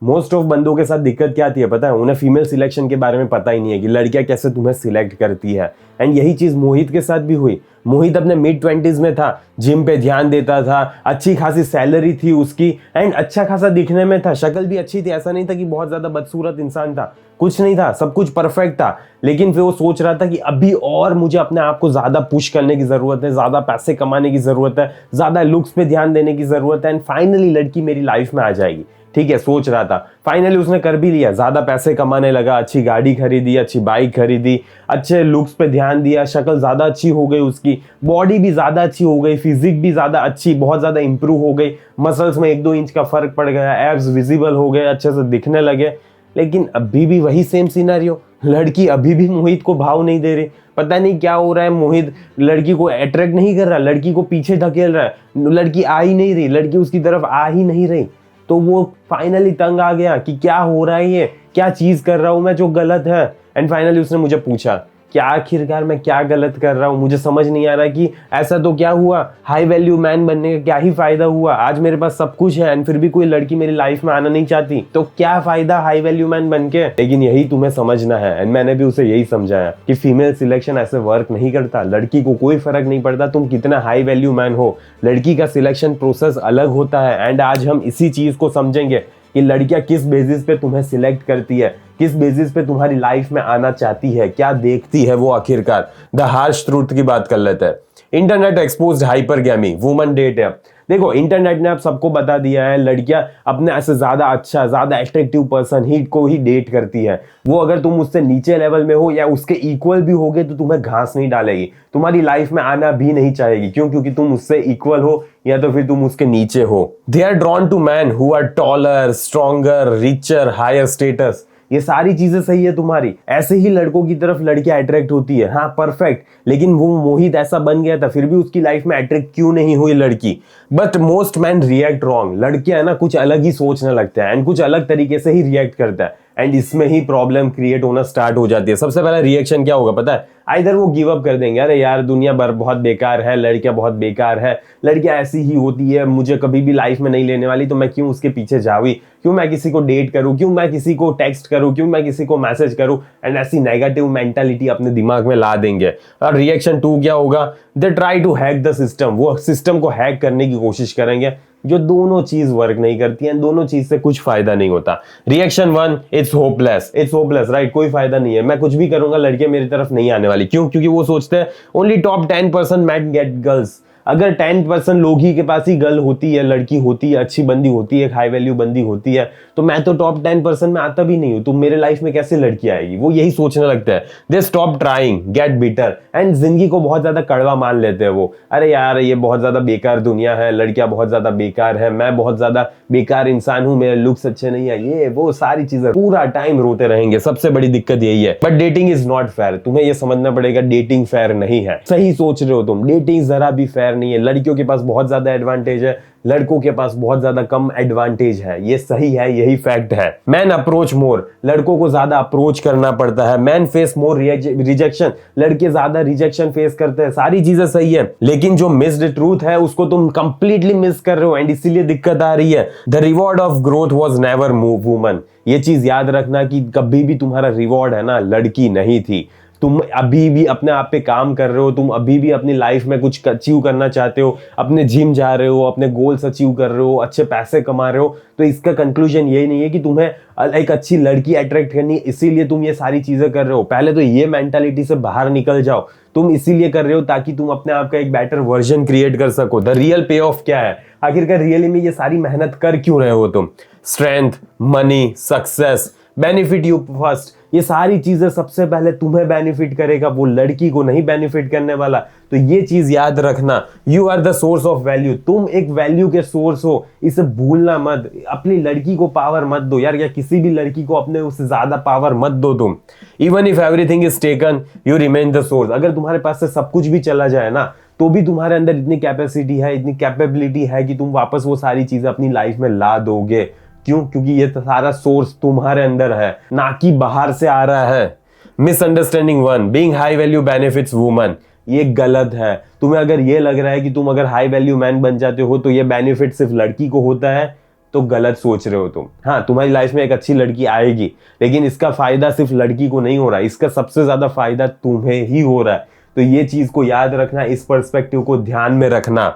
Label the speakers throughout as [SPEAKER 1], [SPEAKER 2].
[SPEAKER 1] Most of बंदों के साथ दिक्कत क्या आती है पता है, उन्हें फीमेल सिलेक्शन के बारे में पता ही नहीं है कि लड़कियां कैसे तुम्हें सिलेक्ट करती है। एंड यही चीज मोहित के साथ भी हुई। मोहित अपने मिड 20s में था, जिम पे ध्यान देता था, अच्छी खासी सैलरी थी उसकी, एंड अच्छा खासा दिखने में था, शक्ल भी अच्छी थी, ऐसा नहीं था कि बहुत ज्यादा बदसूरत इंसान था, कुछ नहीं था, सब कुछ परफेक्ट था। लेकिन फिर वो सोच रहा था कि अभी और मुझे अपने आप को ज्यादा पुश करने की जरूरत है, ज्यादा पैसे कमाने की जरूरत है, ज्यादा लुक्स पे ध्यान देने की जरूरत है, एंड फाइनली लड़की मेरी लाइफ में आ जाएगी। ठीक है, सोच रहा था, फाइनली उसने कर भी लिया, ज्यादा पैसे कमाने लगा, अच्छी गाड़ी खरीदी, अच्छी बाइक खरीदी, अच्छे लुक्स पे ध्यान दिया, शक्ल ज्यादा अच्छी हो गई उसकी, बॉडी भी ज्यादा अच्छी हो गई, फिजिक भी ज्यादा अच्छी, बहुत ज्यादा इंप्रूव हो गई, मसल्स में 1-2 इंच का फर्क पड़ गया, एब्स विजिबल हो गए, अच्छे से दिखने लगे। लेकिन अभी भी वही सेम सिनेरियो, लड़की अभी भी मोहित को भाव नहीं दे रही। पता नहीं क्या हो रहा है, मोहित लड़की को अट्रैक्ट नहीं कर रहा, लड़की को पीछे धकेल रहा है, लड़की आ ही नहीं रही, लड़की उसकी तरफ आ ही नहीं रही। तो वो फाइनली तंग आ गया कि क्या हो रहा है, ये क्या चीज कर रहा हूं मैं जो गलत है। एंड फाइनली उसने मुझे पूछा कि आखिरकार मैं क्या गलत कर रहा हूं, मुझे समझ नहीं आ रहा कि ऐसा तो क्या हुआ, हाई वैल्यू मैन बनने का क्या ही फायदा हुआ, आज मेरे पास सब कुछ है एंड फिर भी कोई लड़की मेरी लाइफ में आना नहीं चाहती, तो क्या फायदा हाई वैल्यू मैन बन के। लेकिन यही तुम्हें समझना है, एंड मैंने भी उसे यही समझाया कि फीमेल सिलेक्शन ऐसे वर्क नहीं करता, लड़की को कोई फर्क नहीं पड़ता तुम कितना हाई वैल्यू मैन हो, लड़की का सिलेक्शन प्रोसेस अलग होता है। एंड आज हम इसी चीज को समझेंगे कि लड़कियां किस बेसिस पे तुम्हें सिलेक्ट करती है, किस बेसिस पे तुम्हारी लाइफ में आना चाहती है, क्या देखती है वो आखिरकार। द हार्श ट्रूथ की बात कर लेते हैं। Internet exposed hypergamy, woman date है। देखो, इंटरनेट ने आप सबको बता दिया है, लड़कियां अपने ऐसे ज्यादा अच्छा, ज्यादा अट्रैक्टिव पर्सन ही को ही डेट करती है। वो अगर तुम उससे नीचे लेवल में हो या उसके इक्वल भी होगे तो तुम्हें घास नहीं डालेगी, तुम्हारी लाइफ में आना भी नहीं चाहेगी। क्यों? क्योंकि तुम उससे इक्वल हो या तो फिर तुम उसके नीचे हो। They are drawn to man who are taller, stronger, richer, higher status. ये सारी चीजें सही है तुम्हारी, ऐसे ही लड़कों की तरफ लड़कियां अट्रैक्ट होती है, हाँ परफेक्ट। लेकिन वो मोहित ऐसा बन गया था, फिर भी उसकी लाइफ में अट्रैक्ट क्यों नहीं हुई लड़की? But most man react wrong. लड़कियां है ना कुछ अलग ही सोचने लगते हैं एंड कुछ अलग तरीके से ही रिएक्ट करता है, एंड इसमें ही प्रॉब्लम क्रिएट होना स्टार्ट हो जाती है। सबसे पहला रिएक्शन क्या होगा पता है? आइदर वो गिव अप कर देंगे, अरे यार दुनिया भर बहुत बेकार है, लड़कियां बहुत बेकार है, लड़कियां ऐसी ही होती है, मुझे कभी भी लाइफ में नहीं लेने वाली, तो मैं क्यों उसके पीछे जाऊँ, क्यों मैं किसी को डेट करूं, क्यों मैं किसी को टेक्स्ट करूं, क्यों मैं किसी को मैसेज करूं, एंड ऐसी नेगेटिव मेंटालिटी अपने दिमाग में ला देंगे। और रिएक्शन 2 क्या होगा? They try to hack the system. वो सिस्टम को हैक करने की कोशिश करेंगे, जो दोनों चीज वर्क नहीं करती है, दोनों चीज से कुछ फायदा नहीं होता। Reaction 1, it's hopeless, it's hopeless, right, कोई फायदा नहीं है, मैं कुछ भी करूंगा लड़कियां मेरी तरफ नहीं आने वाली। क्यों? क्योंकि वो सोचते हैं only top 10% man get girls. अगर 10% लोग ही के पास ही गर्ल होती है, लड़की होती है, अच्छी बंदी होती है, हाई वैल्यू बंदी होती है, तो मैं तो टॉप 10% में आता भी नहीं हूं, तो मेरे लाइफ में कैसे लड़की आएगी? वो यही सोचने लगता है। They stop trying, get bitter, and जिंदगी को बहुत ज्यादा कड़वा मान लेते हैं वो। अरे यार ये बहुत ज्यादा बेकार दुनिया है, लड़कियां बहुत ज्यादा बेकार है, मैं बहुत ज्यादा बेकार इंसान हूं, मेरे लुक्स अच्छे नहीं है, ये वो सारी चीजें पूरा टाइम रोते रहेंगे। सबसे बड़ी दिक्कत यही है। But dating is not fair, तुम्हें ये समझना पड़ेगा, डेटिंग फेयर नहीं है। सही सोच रहे हो तुम, डेटिंग जरा भी फेयर नहीं है। लड़कियों के पास बहुत ज्यादा एडवांटेज है, लड़कों के पास बहुत ज्यादा कम एडवांटेज है, ये सही है, यही फैक्ट है। मैन अप्रोच मोर, लड़कों को ज्यादा अप्रोच करना पड़ता है। मैन फेस मोर रिजेक्शन, लड़के ज्यादा रिजेक्शन फेस करते हैं। सारी चीजें सही है, लेकिन जो मिस्ड ट्रूथ है उसको तुम कंप्लीटली मिस कर रहे हो, एंड इसीलिए दिक्कत आ रही है। The reward of growth was never woman. ये चीज याद रखना कि कभी भी तुम्हारा रिवॉर्ड है ना लड़की नहीं थी। तुम अभी भी अपने आप पे काम कर रहे हो, तुम अभी भी अपनी लाइफ में कुछ अचीव करना चाहते हो, अपने जिम जा रहे हो, अपने गोल्स अचीव कर रहे हो, अच्छे पैसे कमा रहे हो, तो इसका कंक्लूजन यही नहीं है कि तुम्हें एक अच्छी लड़की अट्रैक्ट करनी इसीलिए तुम ये सारी चीजें कर रहे हो। पहले तो ये मेंटालिटी से बाहर निकल जाओ। तुम इसीलिए कर रहे हो ताकि तुम अपने आप का एक बेटर वर्जन क्रिएट कर सको। द रियल पे ऑफ क्या है आखिरकार? रियली में ये सारी मेहनत कर क्यों रहे हो तुम? Strength, money, success, benefit you first, ये सारी चीजें सबसे पहले तुम्हें बेनिफिट करेगा, वो लड़की को नहीं बेनिफिट करने वाला। तो ये चीज याद रखना, you are the source of value, तुम एक वैल्यू के सोर्स हो, इसे भूलना मत। अपनी लड़की को पावर मत दो यार, या किसी भी लड़की को अपने उससे ज्यादा पावर मत दो तुम। Even if everything is taken you remain the source. अगर तुम्हारे पास से सब कुछ भी चला जाए ना, तो भी तुम्हारे अंदर इतनी कैपेसिटी है, इतनी कैपेबिलिटी है कि तुम वापस वो सारी चीजें अपनी लाइफ में ला दोगे। क्यों? क्योंकि ये सारा सोर्स तुम्हारे अंदर है, ना कि बाहर से आ रहा है। Misunderstanding 1, being high value benefits woman, ये गलत है। तुम्हें अगर ये लग रहा है कि तुम अगर हाई वैल्यू मैन बन जाते हो तो ये बेनिफिट सिर्फ लड़की को होता है, तो गलत सोच रहे हो तुम। हाँ, तुम्हारी लाइफ में एक अच्छी लड़की आएगी, लेकिन इसका फायदा सिर्फ लड़की को नहीं हो रहा है, इसका सबसे ज्यादा फायदा तुम्हें ही हो रहा है। तो ये चीज को याद रखना, इस पर्सपेक्टिव को ध्यान में रखना।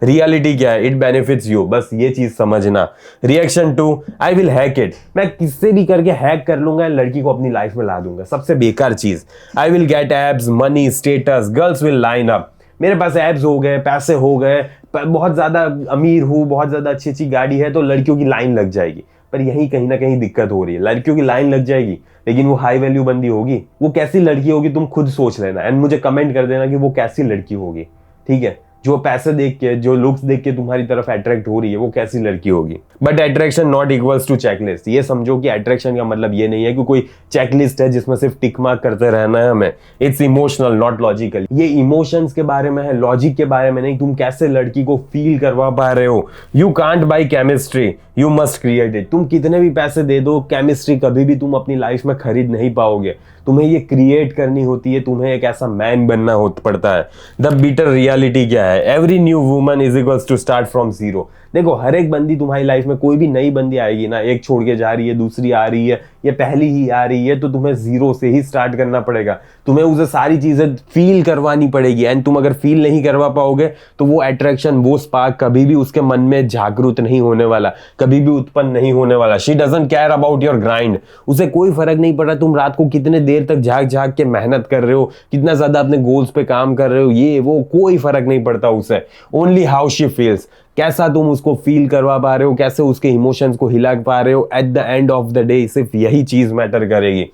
[SPEAKER 1] रियलिटी क्या है, इट बेनिफिट्स यू, बस ये चीज समझना। Reaction 2, I will hack it, मैं किससे भी करके हैक कर लूंगा, लड़की को अपनी लाइफ में ला दूंगा। सबसे बेकार चीज। I will get abs, money, status, girls will line up, मेरे पास एब्स हो गए, पैसे हो गए, बहुत ज्यादा अमीर हूं, बहुत ज्यादा अच्छी अच्छी गाड़ी है, तो लड़कियों की लाइन लग जाएगी। पर यही कहीं ना कहीं दिक्कत हो रही है, लड़कियों की लाइन लग जाएगी, लेकिन वो हाई वैल्यू बंदी होगी। वो कैसी लड़की होगी तुम खुद सोच लेना, एंड मुझे कमेंट कर देना कि वो कैसी लड़की होगी। ठीक है, जो पैसे देख के, जो लुक्स देख के तुम्हारी तरफ अट्रैक्ट हो रही है, वो कैसी लड़की होगी। But attraction not equals to checklist. ये समझो कि अट्रैक्शन का मतलब ये नहीं है कि कोई चेकलिस्ट है जिसमें सिर्फ टिक मार्क करते रहना है हमें। It's emotional not logical. ये इमोशंस के बारे में है, लॉजिक के बारे में नहीं। तुम कैसे लड़की को फील करवा पा रहे हो। You can't by chemistry, you must create it. तुम कितने भी पैसे दे दो, केमिस्ट्री कभी भी तुम अपनी लाइफ में खरीद नहीं पाओगे। तुम्हें ये क्रिएट करनी होती है, तुम्हें एक ऐसा मैन बनना पड़ता है। द बिटर रियलिटी क्या है, every new woman is equals to start from zero. देखो, हर एक बंदी तुम्हारी लाइफ में, कोई भी नई बंदी आएगी ना, एक छोड़ के जा रही है, दूसरी आ रही है, या पहली ही आ रही है, तो तुम्हें जीरो से ही स्टार्ट करना पड़ेगा। तुम्हें उसे सारी चीजें फील करवानी पड़ेगी, एंड तुम अगर फील नहीं करवा पाओगे तो वो अट्रैक्शन, वो स्पार्क कभी भी उसके मन में जागृत नहीं होने वाला, कभी भी उत्पन्न नहीं होने वाला। She doesn't care about your grind. उसे कोई फर्क नहीं पड़ा तुम रात को कितने देर तक झाग झाग के मेहनत कर रहे हो, कितना ज्यादा अपने गोल्स पे काम कर रहे हो, ये वो कोई फर्क नहीं पड़ता उसे। ओनली हाउ शी फील्स, कैसा तुम उसको फील करवा पा रहे हो, कैसे उसके इमोशंस को हिला पा रहे हो। At the end of the day सिर्फ यही चीज मैटर करेगी।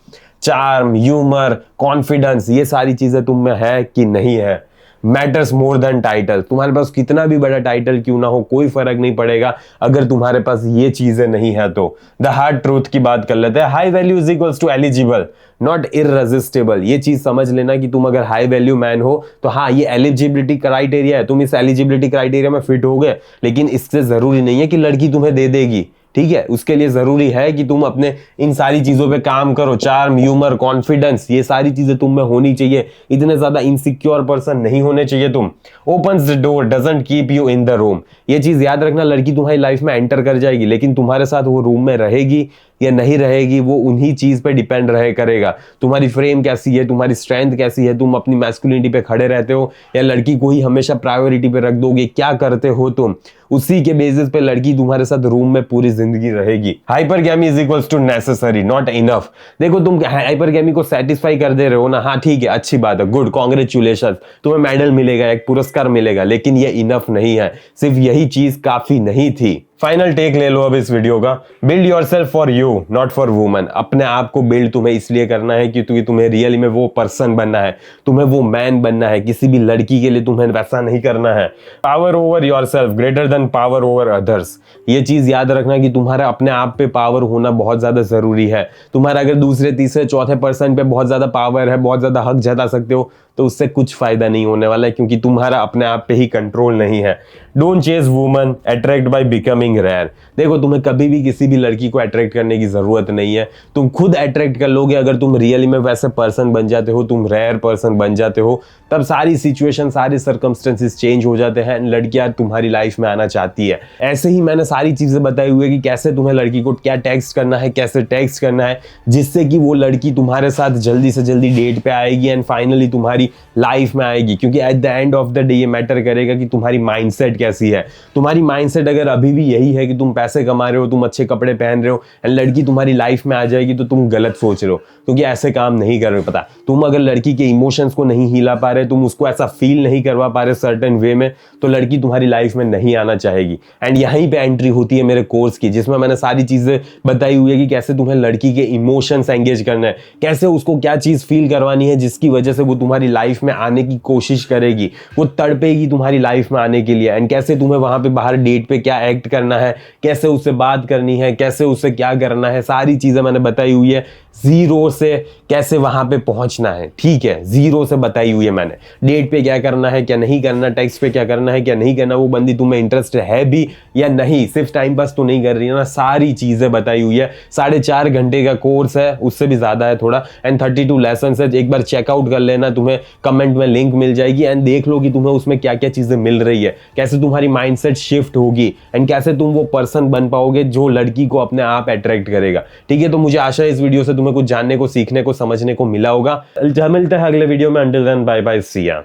[SPEAKER 1] चार्म, ह्यूमर, कॉन्फिडेंस, ये सारी चीजें तुम में है कि नहीं है, मैटर्स मोर देन टाइटल। तुम्हारे पास कितना भी बड़ा टाइटल क्यों ना हो, कोई फर्क नहीं पड़ेगा अगर तुम्हारे पास ये चीजें नहीं है तो। द हार्ड ट्रूथ की बात कर लेते हैं। High value is equals to eligible not irresistible. ये चीज समझ लेना कि तुम अगर हाई वैल्यू मैन हो तो हाँ, ये एलिजिबिलिटी क्राइटेरिया है, तुम इस एलिजिबिलिटी क्राइटेरिया में फिट हो गए, लेकिन इससे जरूरी नहीं है कि लड़की तुम्हें दे देगी। ठीक है, उसके लिए जरूरी है कि तुम अपने इन सारी चीजों पे काम करो। चार्म, ह्यूमर, कॉन्फिडेंस, ये सारी चीजें तुम में होनी चाहिए। इतने ज्यादा इनसिक्योर पर्सन नहीं होने चाहिए तुम। Opens the door doesn't keep you in the room. ये चीज याद रखना, लड़की तुम्हारी लाइफ में एंटर कर जाएगी, लेकिन तुम्हारे साथ वो रूम में रहेगी या नहीं रहेगी, वो उन्हीं चीज पे डिपेंड रहे करेगा। तुम्हारी फ्रेम कैसी है, तुम्हारी स्ट्रेंथ कैसी है, तुम अपनी मैस्कुलिनिटी पे खड़े रहते हो या लड़की को ही हमेशा प्रायोरिटी पे रख दोगे, क्या करते हो तुम, उसी के बेसिस पे लड़की तुम्हारे साथ रूम में पूरी जिंदगी रहेगी। Hypergamy is equals to necessary not enough. देखो, तुम हाइपरगैमी को सेटिस्फाई कर दे रहे हो ना, हाँ ठीक है, अच्छी बात है, गुड, कांग्रेचुलेशन, तुम्हें मेडल मिलेगा, एक पुरस्कार मिलेगा, लेकिन ये इनफ नहीं है। सिर्फ यही चीज काफी नहीं थी। फाइनल टेक ले लो अब इस वीडियो का। Build yourself for you not for woman. अपने आप को बिल्ड तुम्हें इसलिए करना है क्योंकि तुम्हें रियली में वो पर्सन बनना है, तुम्हें वो मैन बनना है। किसी भी लड़की के लिए तुम्हें वैसा नहीं करना है। Power over yourself greater than power over others. ये चीज याद रखना कि तुम्हारा अपने आप पे पावर होना बहुत ज्यादा जरूरी है। तुम्हारा अगर दूसरे, तीसरे, चौथे पर्सन पे बहुत ज्यादा पावर है, बहुत ज्यादा हक जता सकते हो, तो उससे कुछ फायदा नहीं होने वाला है, क्योंकि तुम्हारा अपने आप पे ही कंट्रोल नहीं है। Don't chase woman, attract by becoming rare. देखो, तुम्हें कभी भी किसी भी लड़की को अट्रैक्ट करने की जरूरत नहीं है, तुम खुद अट्रैक्ट कर लोगे। अगर तुम रियली में वैसे पर्सन बन जाते हो, तुम रेयर पर्सन बन जाते हो, तब सारी सिचुएशन, सारे सर्कमस्टेंसेस चेंज हो जाते हैं, लड़कियां तुम्हारी लाइफ में आना चाहती है। ऐसे ही मैंने सारी चीजें बताई हुई है कि कैसे तुम्हें लड़की को क्या टेक्स्ट करना है, कैसे टेक्स्ट करना है, जिससे कि वो लड़की तुम्हारे साथ जल्दी से जल्दी डेट पे आएगी एंड फाइनली तुम्हारी लाइफ में आएगी। क्योंकि at the end of the day ये मैटर करेगा कि तुम्हारी माइंडसेट कैसी है। तुम्हारी माइंडसेट अगर अभी भी यही है कि तुम पैसे कमा रहे हो, तुम अच्छे कपड़े पहन रहे हो एंड लड़की तुम्हारी लाइफ में आ जाएगी, तो तुम गलत सोच रहे हो, क्योंकि ऐसे काम नहीं कर रहे हो। पता, तुम अगर लड़की के इमोशंस को नहीं हिला पा रहे, तुम उसको ऐसा फील नहीं करवा पा रहे सर्टेन वे में, तो लड़की तुम्हारी लाइफ में नहीं आना चाहेगी। एंड यहीं पे एंट्री होती है मेरे कोर्स की, जिसमें मैंने सारी चीजें बताई हुई है कि कैसे तुम्हें लड़की के इमोशंस एंगेज करना है, कैसे उसको क्या चीज फील करवानी है जिसकी वजह से वो तुम्हारी लाइफ में आने की कोशिश करेगी, वो तड़पेगी तुम्हारी लाइफ में आने के लिए, एंड कैसे तुम्हें वहां पे बाहर डेट पे क्या एक्ट करना है, कैसे उससे बात करनी है, कैसे उससे क्या करना है, सारी चीजें मैंने बताई हुई है। जीरो से कैसे वहां पे पहुंचना है, ठीक है, जीरो से बताई हुई है मैंने। डेट पे क्या करना है, क्या नहीं करना, टेक्स्ट पे क्या करना है, क्या नहीं करना, वो बंदी तुम्हें इंटरेस्ट है भी या नहीं, सिर्फ टाइम पास तो नहीं कर रही है ना, सारी चीजें बताई हुई है। 4.5 घंटे का कोर्स है, उससे भी ज्यादा है थोड़ा, एंड 32 लेसन है। एक बार चेकआउट कर लेना, तुम्हें कमेंट में लिंक मिल जाएगी एंड देख लो कि तुम्हें उसमें क्या क्या चीजें मिल रही है, कैसे तुम्हारी माइंडसेट शिफ्ट होगी एंड कैसे तुम वो पर्सन बन पाओगे जो लड़की को अपने आप अट्रैक्ट करेगा। ठीक है, तो मुझे आशा है इस वीडियो से तुम्हें कुछ जानने को, सीखने को, समझने को मिला होगा। मिलते हैं अगले वीडियो में। अंटिल देन बाय बाय, सी या।